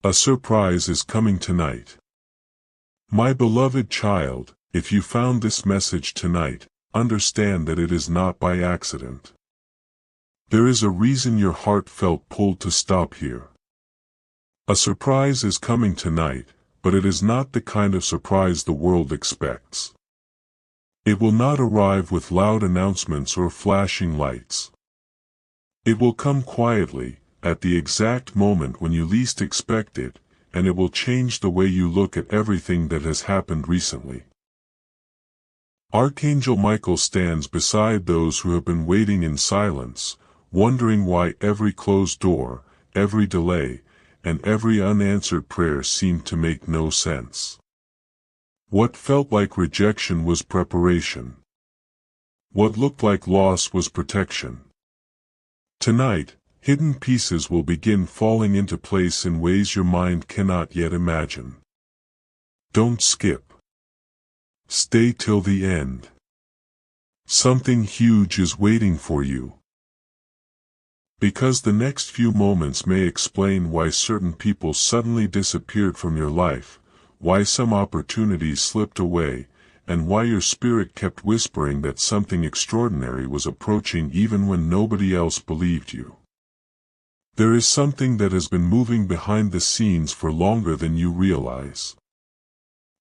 A surprise is coming tonight. My beloved child, if you found this message tonight, understand that it is not by accident. There is a reason your heart felt pulled to stop here. A surprise is coming tonight, but it is not the kind of surprise the world expects. It will not arrive with loud announcements or flashing lights. It will come quietly, at the exact moment when you least expect it, and it will change the way you look at everything that has happened recently. Archangel Michael stands beside those who have been waiting in silence, wondering why every closed door, every delay, and every unanswered prayer seemed to make no sense. What felt like rejection was preparation. What looked like loss was protection. Tonight, hidden pieces will begin falling into place in ways your mind cannot yet imagine. Don't skip. Stay till the end. Something huge is waiting for you. Because the next few moments may explain why certain people suddenly disappeared from your life, why some opportunities slipped away, and why your spirit kept whispering that something extraordinary was approaching even when nobody else believed you. There is something that has been moving behind the scenes for longer than you realize.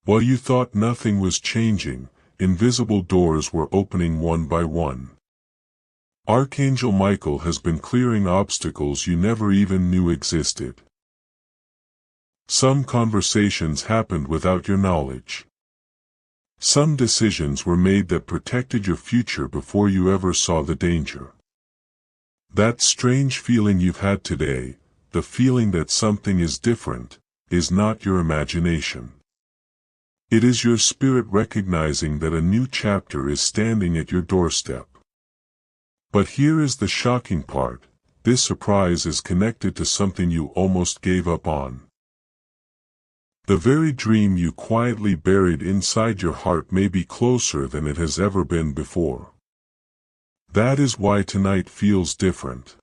While you thought nothing was changing, invisible doors were opening one by one. Archangel Michael has been clearing obstacles you never even knew existed. Some conversations happened without your knowledge. Some decisions were made that protected your future before you ever saw the danger. That strange feeling you've had today, the feeling that something is different, is not your imagination. It is your spirit recognizing that a new chapter is standing at your doorstep. But here is the shocking part: this surprise is connected to something you almost gave up on. The very dream you quietly buried inside your heart may be closer than it has ever been before. That is why tonight feels different.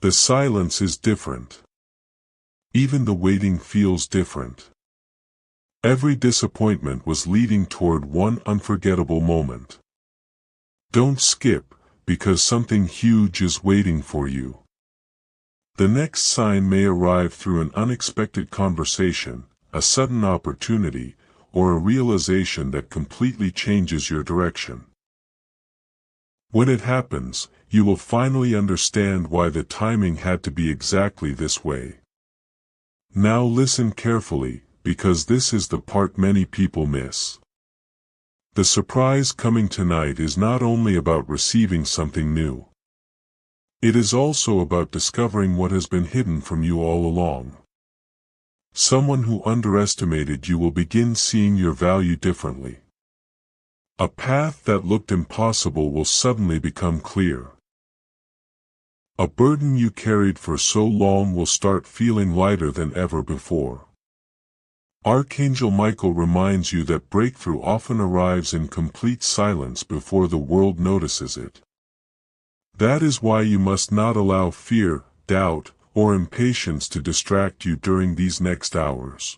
The silence is different. Even the waiting feels different. Every disappointment was leading toward one unforgettable moment. Don't skip, because something huge is waiting for you. The next sign may arrive through an unexpected conversation, a sudden opportunity, or a realization that completely changes your direction. When it happens, you will finally understand why the timing had to be exactly this way. Now listen carefully, because this is the part many people miss. The surprise coming tonight is not only about receiving something new. It is also about discovering what has been hidden from you all along. Someone who underestimated you will begin seeing your value differently. A path that looked impossible will suddenly become clear. A burden you carried for so long will start feeling lighter than ever before. Archangel Michael reminds you that breakthrough often arrives in complete silence before the world notices it. That is why you must not allow fear, doubt, or impatience to distract you during these next hours.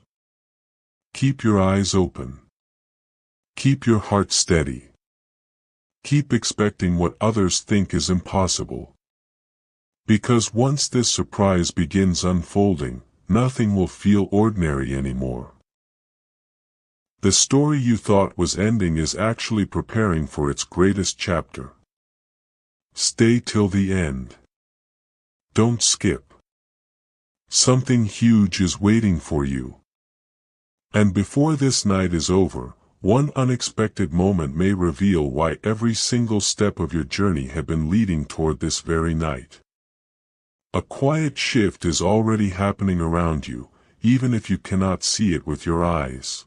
Keep your eyes open. Keep your heart steady. Keep expecting what others think is impossible. Because once this surprise begins unfolding, nothing will feel ordinary anymore. The story you thought was ending is actually preparing for its greatest chapter. Stay till the end. Don't skip. Something huge is waiting for you. And before this night is over, one unexpected moment may reveal why every single step of your journey had been leading toward this very night. A quiet shift is already happening around you, even if you cannot see it with your eyes.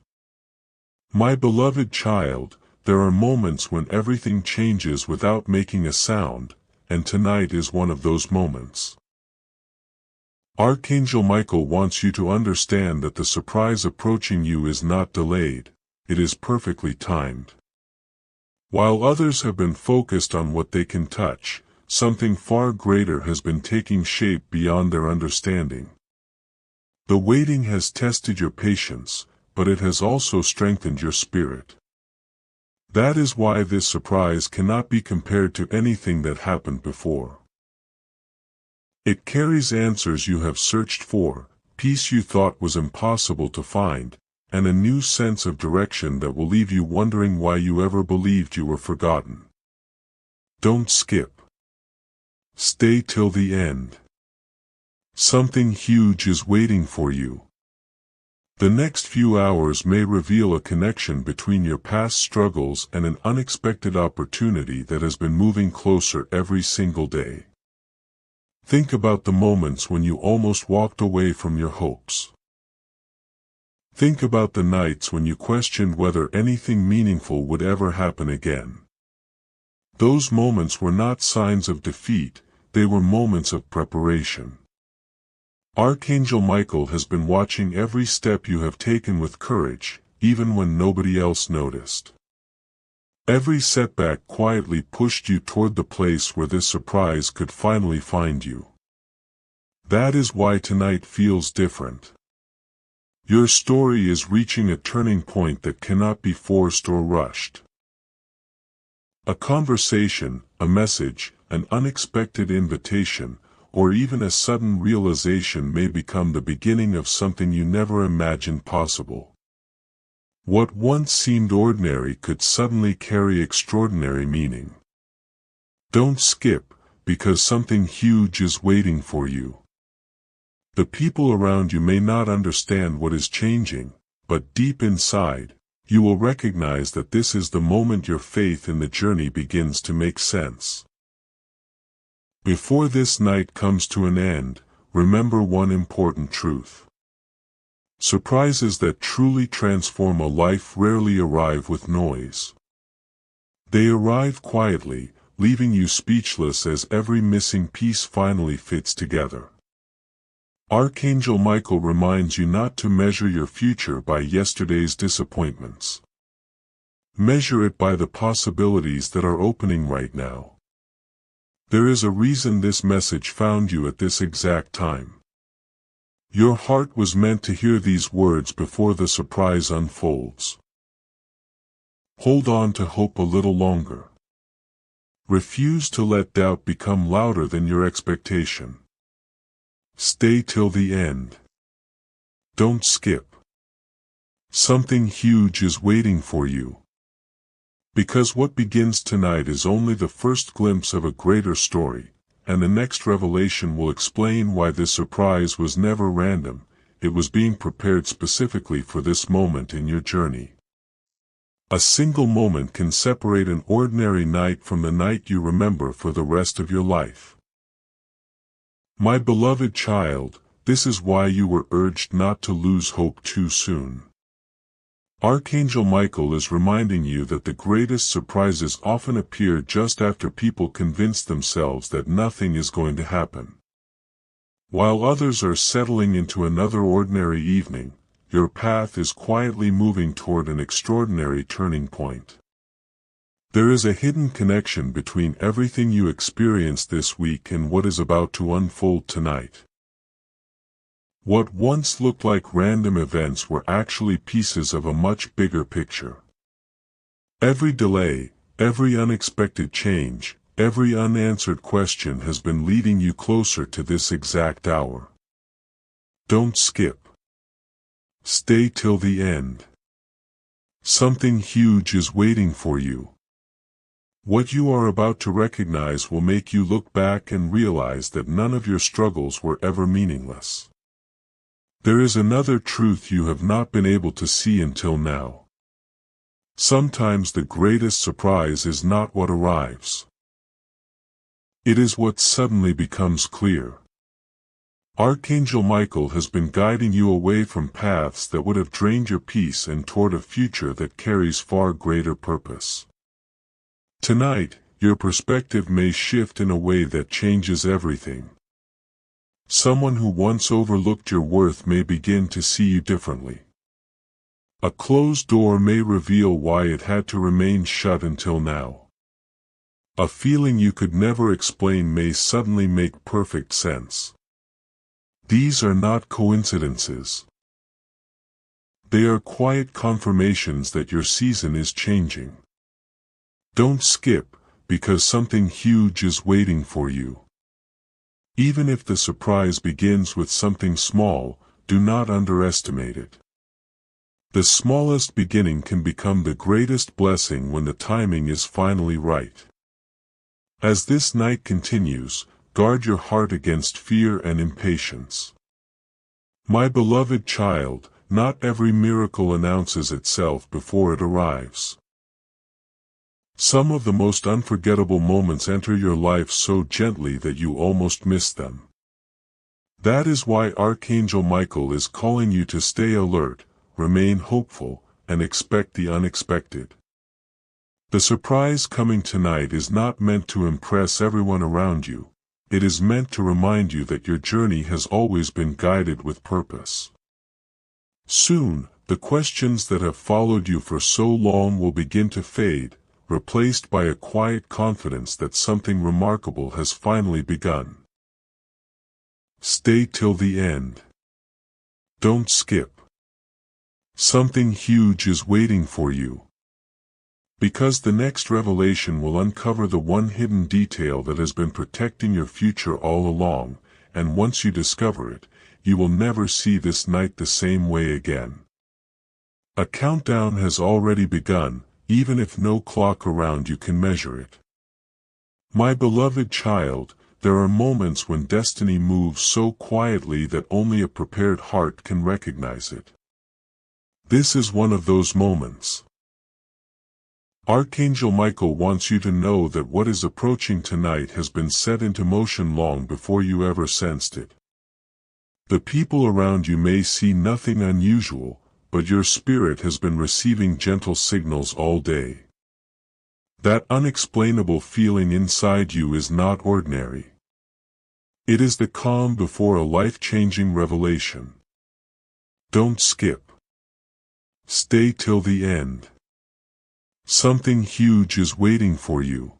My beloved child, there are moments when everything changes without making a sound, and tonight is one of those moments. Archangel Michael wants you to understand that the surprise approaching you is not delayed, it is perfectly timed. While others have been focused on what they can touch, something far greater has been taking shape beyond their understanding. The waiting has tested your patience, but it has also strengthened your spirit. That is why this surprise cannot be compared to anything that happened before. It carries answers you have searched for, peace you thought was impossible to find, and a new sense of direction that will leave you wondering why you ever believed you were forgotten. Don't skip. Stay till the end. Something huge is waiting for you. The next few hours may reveal a connection between your past struggles and an unexpected opportunity that has been moving closer every single day. Think about the moments when you almost walked away from your hopes. Think about the nights when you questioned whether anything meaningful would ever happen again. Those moments were not signs of defeat, they were moments of preparation. Archangel Michael has been watching every step you have taken with courage, even when nobody else noticed. Every setback quietly pushed you toward the place where this surprise could finally find you. That is why tonight feels different. Your story is reaching a turning point that cannot be forced or rushed. A conversation, a message, an unexpected invitation, or even a sudden realization may become the beginning of something you never imagined possible. What once seemed ordinary could suddenly carry extraordinary meaning. Don't skip, because something huge is waiting for you. The people around you may not understand what is changing, but deep inside, you will recognize that this is the moment your faith in the journey begins to make sense. Before this night comes to an end, remember one important truth. Surprises that truly transform a life rarely arrive with noise. They arrive quietly, leaving you speechless as every missing piece finally fits together. Archangel Michael reminds you not to measure your future by yesterday's disappointments. Measure it by the possibilities that are opening right now. There is a reason this message found you at this exact time. Your heart was meant to hear these words before the surprise unfolds. Hold on to hope a little longer. Refuse to let doubt become louder than your expectation. Stay till the end. Don't skip. Something huge is waiting for you. Because what begins tonight is only the first glimpse of a greater story, and the next revelation will explain why this surprise was never random, it was being prepared specifically for this moment in your journey. A single moment can separate an ordinary night from the night you remember for the rest of your life. My beloved child, this is why you were urged not to lose hope too soon. Archangel Michael is reminding you that the greatest surprises often appear just after people convince themselves that nothing is going to happen. While others are settling into another ordinary evening, your path is quietly moving toward an extraordinary turning point. There is a hidden connection between everything you experienced this week and what is about to unfold tonight. What once looked like random events were actually pieces of a much bigger picture. Every delay, every unexpected change, every unanswered question has been leading you closer to this exact hour. Don't skip. Stay till the end. Something huge is waiting for you. What you are about to recognize will make you look back and realize that none of your struggles were ever meaningless. There is another truth you have not been able to see until now. Sometimes the greatest surprise is not what arrives. It is what suddenly becomes clear. Archangel Michael has been guiding you away from paths that would have drained your peace and toward a future that carries far greater purpose. Tonight, your perspective may shift in a way that changes everything. Someone who once overlooked your worth may begin to see you differently. A closed door may reveal why it had to remain shut until now. A feeling you could never explain may suddenly make perfect sense. These are not coincidences. They are quiet confirmations that your season is changing. Don't skip, because something huge is waiting for you. Even if the surprise begins with something small, do not underestimate it. The smallest beginning can become the greatest blessing when the timing is finally right. As this night continues, guard your heart against fear and impatience. My beloved child, not every miracle announces itself before it arrives. Some of the most unforgettable moments enter your life so gently that you almost miss them. That is why Archangel Michael is calling you to stay alert, remain hopeful, and expect the unexpected. The surprise coming tonight is not meant to impress everyone around you. It is meant to remind you that your journey has always been guided with purpose. Soon, the questions that have followed you for so long will begin to fade, replaced by a quiet confidence that something remarkable has finally begun. Stay till the end. Don't skip. Something huge is waiting for you. Because the next revelation will uncover the one hidden detail that has been protecting your future all along, and once you discover it, you will never see this night the same way again. A countdown has already begun, even if no clock around you can measure it. My beloved child, there are moments when destiny moves so quietly that only a prepared heart can recognize it. This is one of those moments. Archangel Michael wants you to know that what is approaching tonight has been set into motion long before you ever sensed it. The people around you may see nothing unusual, but your spirit has been receiving gentle signals all day. That unexplainable feeling inside you is not ordinary. It is the calm before a life-changing revelation. Don't skip. Stay till the end. Something huge is waiting for you.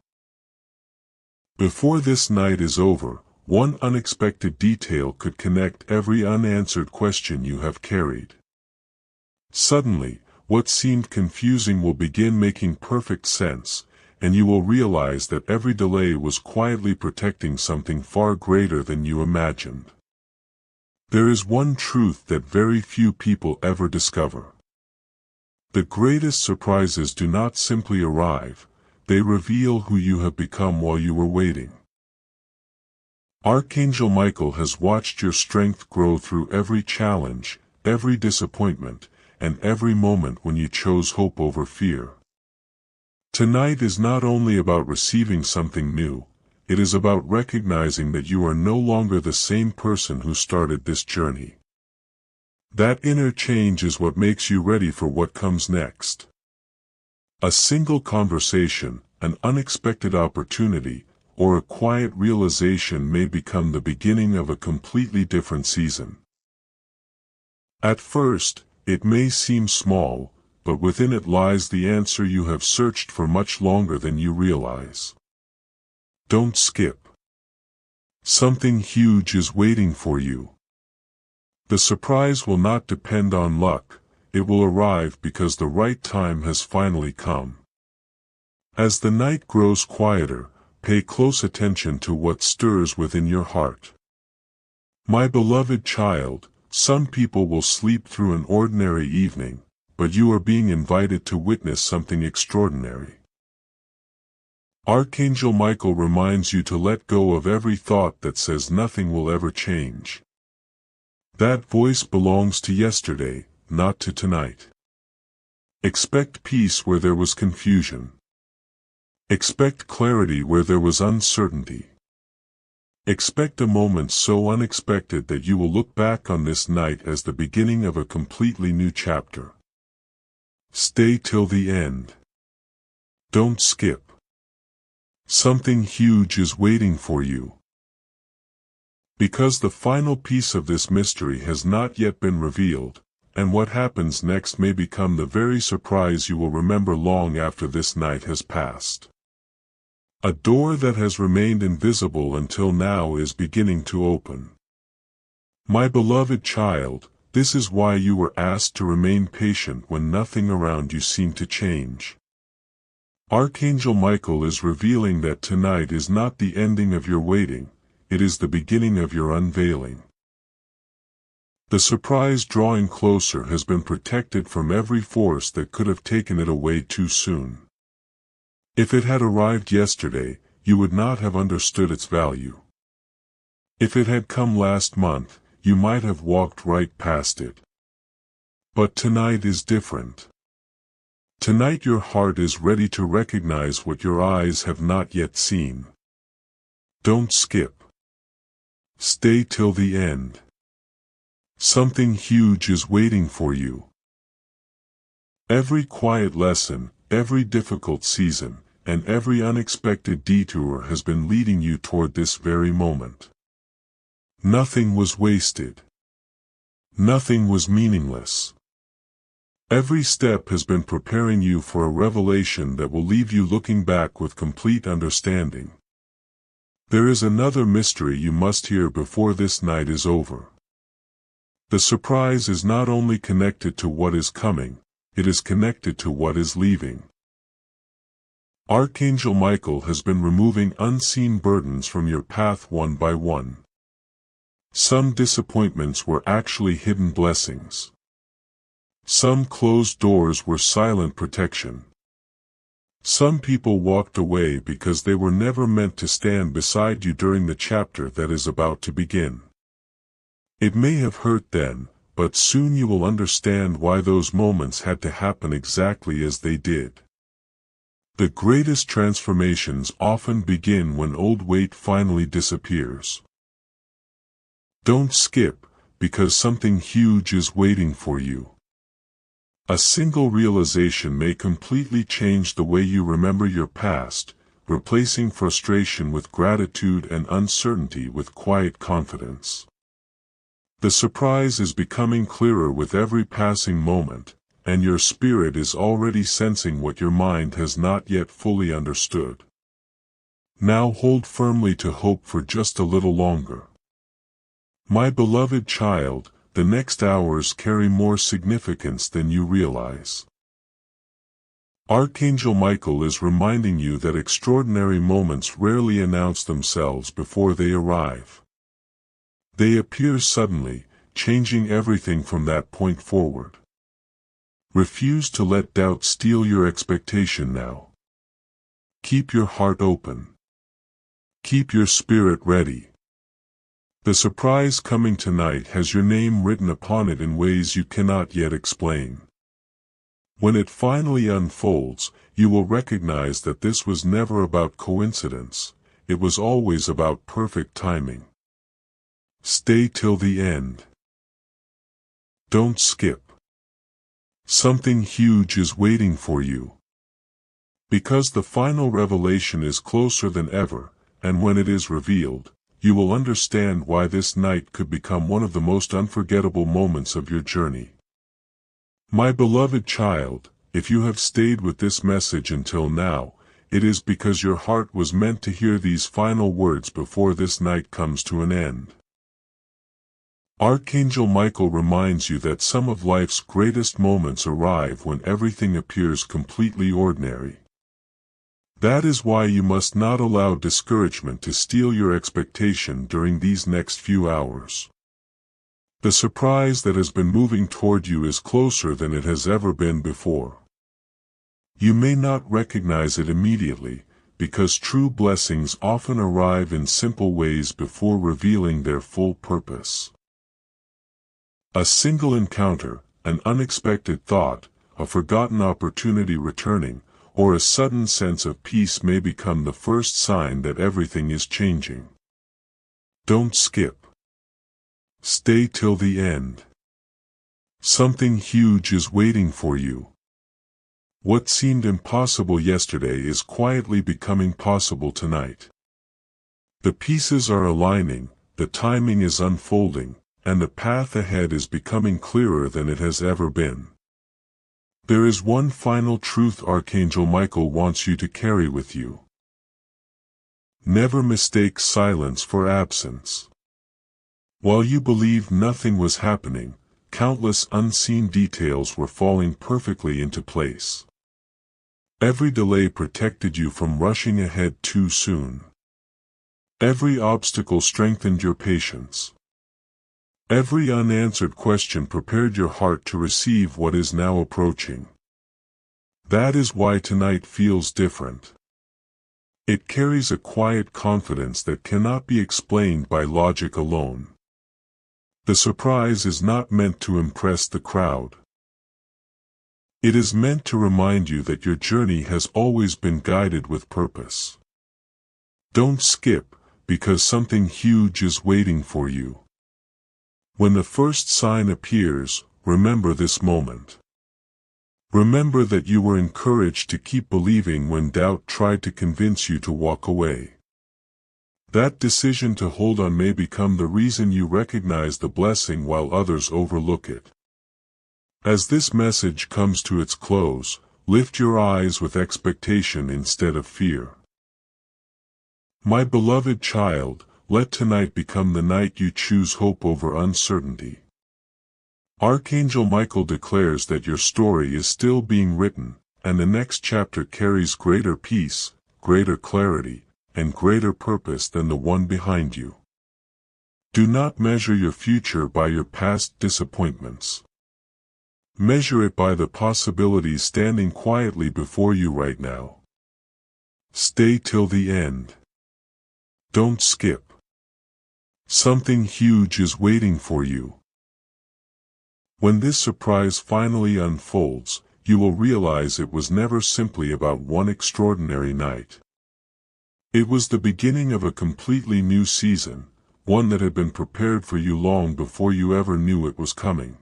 Before this night is over, one unexpected detail could connect every unanswered question you have carried. Suddenly, what seemed confusing will begin making perfect sense, and you will realize that every delay was quietly protecting something far greater than you imagined. There is one truth that very few people ever discover. The greatest surprises do not simply arrive, they reveal who you have become while you were waiting. Archangel Michael has watched your strength grow through every challenge, every disappointment, and every moment when you chose hope over fear. Tonight is not only about receiving something new, it is about recognizing that you are no longer the same person who started this journey. That inner change is what makes you ready for what comes next. A single conversation, an unexpected opportunity, or a quiet realization may become the beginning of a completely different season. At first, it may seem small, but within it lies the answer you have searched for much longer than you realize. Don't skip. Something huge is waiting for you. The surprise will not depend on luck, it will arrive because the right time has finally come. As the night grows quieter, pay close attention to what stirs within your heart. My beloved child, some people will sleep through an ordinary evening, but you are being invited to witness something extraordinary. Archangel Michael reminds you to let go of every thought that says nothing will ever change. That voice belongs to yesterday, not to tonight. Expect peace where there was confusion. Expect clarity where there was uncertainty. Expect a moment so unexpected that you will look back on this night as the beginning of a completely new chapter. Stay till the end. Don't skip. Something huge is waiting for you. Because the final piece of this mystery has not yet been revealed, and what happens next may become the very surprise you will remember long after this night has passed. A door that has remained invisible until now is beginning to open. My beloved child, this is why you were asked to remain patient when nothing around you seemed to change. Archangel Michael is revealing that tonight is not the ending of your waiting, it is the beginning of your unveiling. The surprise drawing closer has been protected from every force that could have taken it away too soon. If it had arrived yesterday, you would not have understood its value. If it had come last month, you might have walked right past it. But tonight is different. Tonight your heart is ready to recognize what your eyes have not yet seen. Don't skip. Stay till the end. Something huge is waiting for you. Every quiet lesson, every difficult season, and every unexpected detour has been leading you toward this very moment. Nothing was wasted. Nothing was meaningless. Every step has been preparing you for a revelation that will leave you looking back with complete understanding. There is another mystery you must hear before this night is over. The surprise is not only connected to what is coming, it is connected to what is leaving. Archangel Michael has been removing unseen burdens from your path one by one. Some disappointments were actually hidden blessings. Some closed doors were silent protection. Some people walked away because they were never meant to stand beside you during the chapter that is about to begin. It may have hurt then, but soon you will understand why those moments had to happen exactly as they did. The greatest transformations often begin when old weight finally disappears. Don't skip, because something huge is waiting for you. A single realization may completely change the way you remember your past, replacing frustration with gratitude and uncertainty with quiet confidence. The surprise is becoming clearer with every passing moment, and your spirit is already sensing what your mind has not yet fully understood. Now hold firmly to hope for just a little longer. My beloved child, the next hours carry more significance than you realize. Archangel Michael is reminding you that extraordinary moments rarely announce themselves before they arrive. They appear suddenly, changing everything from that point forward. Refuse to let doubt steal your expectation now. Keep your heart open. Keep your spirit ready. The surprise coming tonight has your name written upon it in ways you cannot yet explain. When it finally unfolds, you will recognize that this was never about coincidence, it was always about perfect timing. Stay till the end. Don't skip. Something huge is waiting for you. Because the final revelation is closer than ever, and when it is revealed, you will understand why this night could become one of the most unforgettable moments of your journey. My beloved child, if you have stayed with this message until now, it is because your heart was meant to hear these final words before this night comes to an end. Archangel Michael reminds you that some of life's greatest moments arrive when everything appears completely ordinary. That is why you must not allow discouragement to steal your expectation during these next few hours. The surprise that has been moving toward you is closer than it has ever been before. You may not recognize it immediately, because true blessings often arrive in simple ways before revealing their full purpose. A single encounter, an unexpected thought, a forgotten opportunity returning, or a sudden sense of peace may become the first sign that everything is changing. Don't skip. Stay till the end. Something huge is waiting for you. What seemed impossible yesterday is quietly becoming possible tonight. The pieces are aligning, the timing is unfolding, and the path ahead is becoming clearer than it has ever been. There is one final truth Archangel Michael wants you to carry with you. Never mistake silence for absence. While you believed nothing was happening, countless unseen details were falling perfectly into place. Every delay protected you from rushing ahead too soon. Every obstacle strengthened your patience. Every unanswered question prepared your heart to receive what is now approaching. That is why tonight feels different. It carries a quiet confidence that cannot be explained by logic alone. The surprise is not meant to impress the crowd. It is meant to remind you that your journey has always been guided with purpose. Don't skip, because something huge is waiting for you. When the first sign appears, remember this moment. Remember that you were encouraged to keep believing when doubt tried to convince you to walk away. That decision to hold on may become the reason you recognize the blessing while others overlook it. As this message comes to its close, lift your eyes with expectation instead of fear. My beloved child, let tonight become the night you choose hope over uncertainty. Archangel Michael declares that your story is still being written, and the next chapter carries greater peace, greater clarity, and greater purpose than the one behind you. Do not measure your future by your past disappointments. Measure it by the possibilities standing quietly before you right now. Stay till the end. Don't skip. Something huge is waiting for you. When this surprise finally unfolds, you will realize it was never simply about one extraordinary night. It was the beginning of a completely new season, one that had been prepared for you long before you ever knew it was coming.